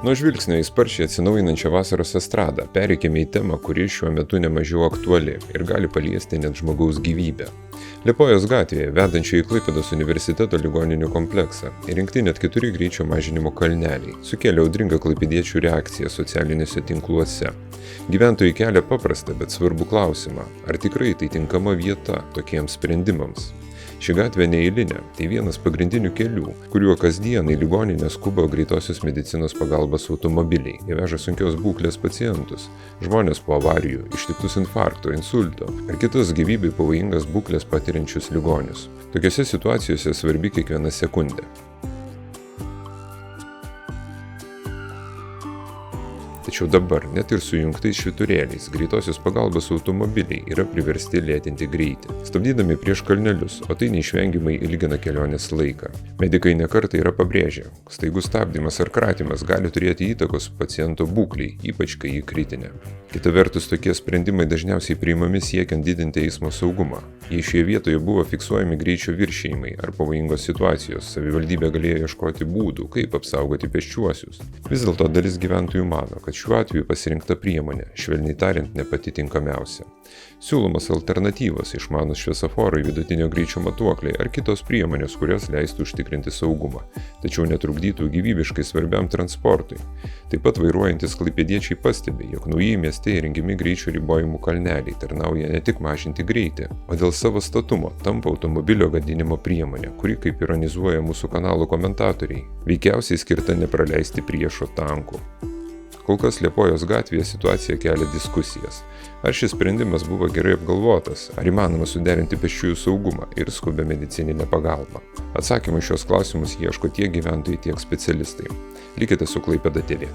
Nuo žvilgsnio į sparčiai atsinaujinančią vasaros estradą pereikime į temą, kuri šiuo metu nemažiau aktuali ir gali paliesti net žmogaus gyvybę. Liepojos gatvėje, vedančioje į Klaipėdos universiteto ligoninių kompleksą, įrengti net 4 greičio mažinimo kalneliai, sukėlė audringą klaipėdiečių reakciją socialiniuose tinkluose. Gyventojai kelia paprastą, bet svarbų klausimą, ar tikrai tai tinkama vieta tokiems sprendimams. Ši gatvė neeilinė, tai vienas pagrindinių kelių, kuriuo kasdien į ligoninę skuba greitosios medicinos pagalbos automobiliai, įveža sunkios būklės pacientus, žmonės po avarijų, ištiktus infarkto, insulto ar kitas gyvybei pavojingas būklės patiriančius ligonius. Tokiose situacijose svarbi kiekviena sekundė. Tačiau dabar, net ir su jungtais švyturėliais, greitosios pagalbos automobiliai yra priversti lėtinti greitį, stabdydami prieš kalnelius, o tai neišvengiamai ilgina kelionės laiką. Medikai nekartą yra pabrėžę, staigus stabdymas ar kratymas gali turėti įtakos paciento būklei, ypač kai ji kritinė. Kita vertus, tokie sprendimai dažniausiai priimami siekiant didinti eismo saugumą. Jei šioje vietoje buvo fiksuojami greičio viršijimai ar pavojingos situacijos, savivaldybė galėjo ieškoti būdų, kaip apsaugoti pėsčiuosius. Vis dėlto dalis gyventojų mano, kad šiuo atveju pasirinkta priemonė, švelniai tariant, ne pati tinkamiausia. Siūlomas alternatyvos, išmanus šviesoforai, vidutinio greičio matuokliai ar kitos priemonės, kurios leistų užtikrinti saugumą, tačiau netrukdytų gyvybiškai svarbiam transportui. Taip pat vairuojantis klaipėdiečiai pastebi, jog naujai mieste įrengiami greičio ribojimų kalneliai tarnauja ne tik mažinti greitį, o dėl savo statumo tampa automobilio gadinimo priemonė, kuri, kaip ironizuoja mūsų kanalo komentatoriai, veikiausiai skirta nepraleisti priešo tankų. Kol kas Liepojos gatvėje situacija kelia diskusijas. Ar šis sprendimas buvo gerai apgalvotas, ar įmanoma suderinti pėsčiųjų saugumą ir skubią medicininę pagalbą? Atsakymų šios klausimus ieško tiek gyventojai, tiek specialistai. Likite su Klaipėda TV.